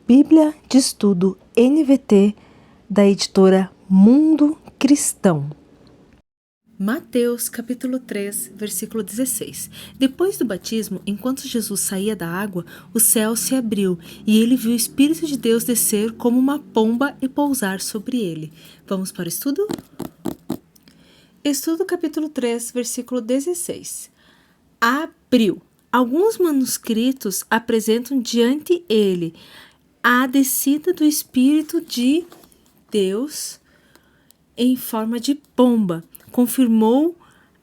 Bíblia de Estudo NVT da editora Mundo Cristão. Mateus capítulo 3, versículo 16. Depois do batismo, enquanto Jesus saía da água, o céu se abriu e ele viu o Espírito de Deus descer como uma pomba e pousar sobre ele. Vamos para o estudo? Estudo capítulo 3, versículo 16. Abriu. Alguns manuscritos apresentam diante ele a descida do Espírito de Deus em forma de pomba. Confirmou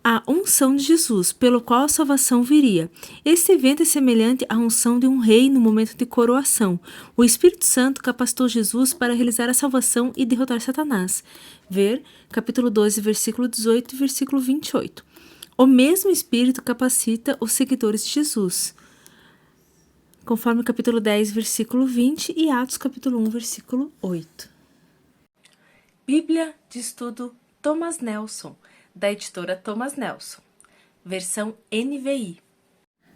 a unção de Jesus, pelo qual a salvação viria. Este evento é semelhante à unção de um rei no momento de coroação. O Espírito Santo capacitou Jesus para realizar a salvação e derrotar Satanás. Ver capítulo 12, versículo 18 e versículo 28. O mesmo Espírito capacita os seguidores de Jesus, conforme o capítulo 10, versículo 20 e Atos capítulo 1, versículo 8. Bíblia de Estudo Thomas Nelson, da editora Thomas Nelson, versão NVI.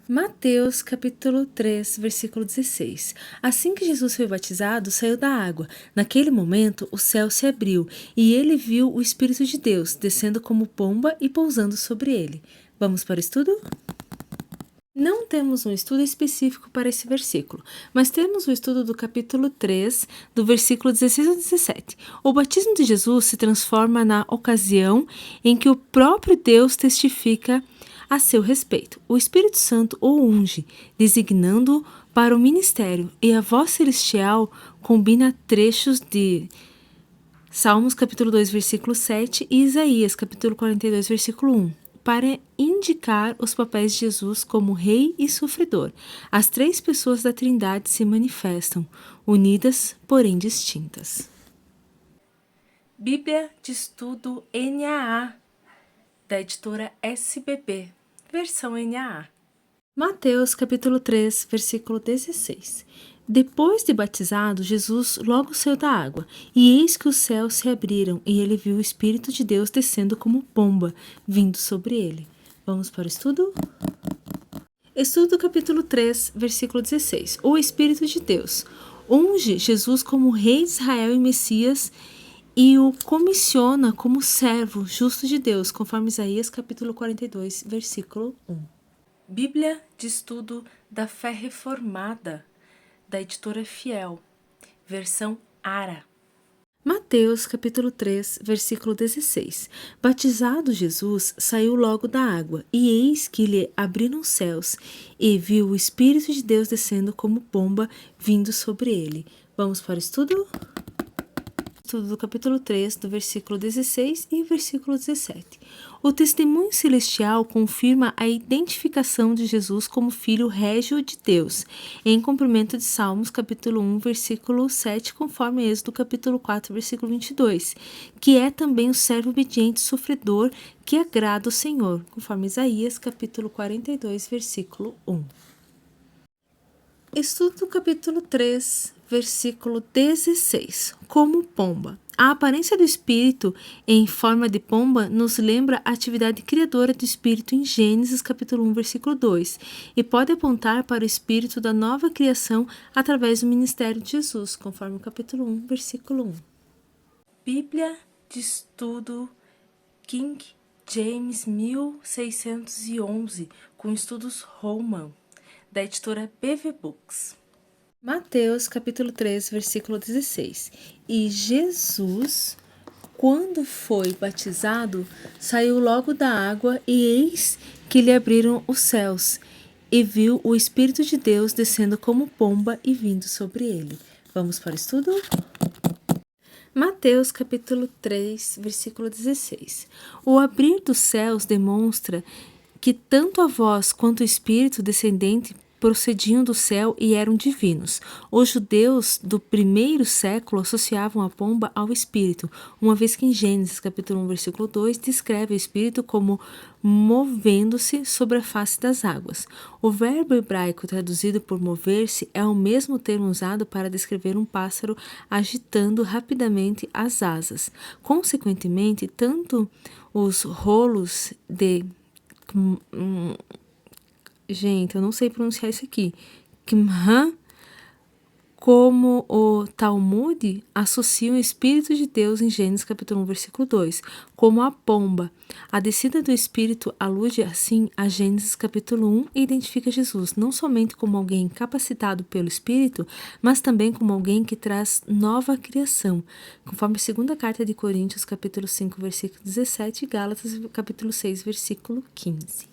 Mateus capítulo 3, versículo 16. Assim que Jesus foi batizado, saiu da água. Naquele momento, o céu se abriu e ele viu o Espírito de Deus descendo como pomba e pousando sobre ele. Vamos para o estudo? Não temos um estudo específico para esse versículo, mas temos o estudo do capítulo 3, do versículo 16 a 17. O batismo de Jesus se transforma na ocasião em que o próprio Deus testifica a seu respeito. O Espírito Santo o unge, designando-o para o ministério, e a voz celestial combina trechos de Salmos capítulo 2, versículo 7 e Isaías capítulo 42, versículo 1. Para indicar os papéis de Jesus como rei e sofredor. As três pessoas da Trindade se manifestam, unidas, porém distintas. Bíblia de Estudo NAA, da editora SBB, versão NAA. Mateus capítulo 3, versículo 16. Depois de batizado, Jesus logo saiu da água, e eis que os céus se abriram, e ele viu o Espírito de Deus descendo como pomba, vindo sobre ele. Vamos para o estudo? Estudo capítulo 3, versículo 16. O Espírito de Deus unge Jesus como rei de Israel e Messias, e o comissiona como servo justo de Deus, conforme Isaías capítulo 42, versículo 1. Bíblia de Estudo da Fé Reformada, da editora Fiel, versão ARA. Mateus capítulo 3, versículo 16. Batizado Jesus, saiu logo da água, e eis que lhe abriram os céus, e viu o Espírito de Deus descendo como pomba, vindo sobre ele. Vamos para o estudo? Estudo do capítulo 3, do versículo 16 e versículo 17. O testemunho celestial confirma a identificação de Jesus como filho régio de Deus, em cumprimento de Salmos capítulo 1, versículo 7, conforme Êxodo capítulo 4, versículo 22, que é também o servo obediente sofredor que agrada o Senhor, conforme Isaías capítulo 42, versículo 1. Estudo do capítulo 3, versículo 16. Como pomba. A aparência do Espírito em forma de pomba nos lembra a atividade criadora do Espírito em Gênesis capítulo 1, versículo 2, e pode apontar para o Espírito da nova criação através do ministério de Jesus, conforme o capítulo 1, versículo 1. Bíblia de Estudo King James 1611, com estudos Holman, da editora BV Books. Mateus capítulo 3, versículo 16. E Jesus, quando foi batizado, saiu logo da água, e eis que lhe abriram os céus, e viu o Espírito de Deus descendo como pomba e vindo sobre ele. Vamos para o estudo? Mateus capítulo 3, versículo 16. O abrir dos céus demonstra que tanto a voz quanto o Espírito descendente procediam do céu e eram divinos. Os judeus do primeiro século associavam a pomba ao Espírito, uma vez que em Gênesis capítulo 1, versículo 2, descreve o Espírito como movendo-se sobre a face das águas. O verbo hebraico traduzido por mover-se é o mesmo termo usado para descrever um pássaro agitando rapidamente as asas. Consequentemente, tanto os rolos de gente, eu não sei pronunciar isso aqui, como o Talmud associa o Espírito de Deus em Gênesis capítulo 1, versículo 2, como a pomba. A descida do Espírito alude assim a Gênesis capítulo 1 e identifica Jesus não somente como alguém capacitado pelo Espírito, mas também como alguém que traz nova criação, conforme a segunda carta de Coríntios capítulo 5, versículo 17 e Gálatas capítulo 6, versículo 15.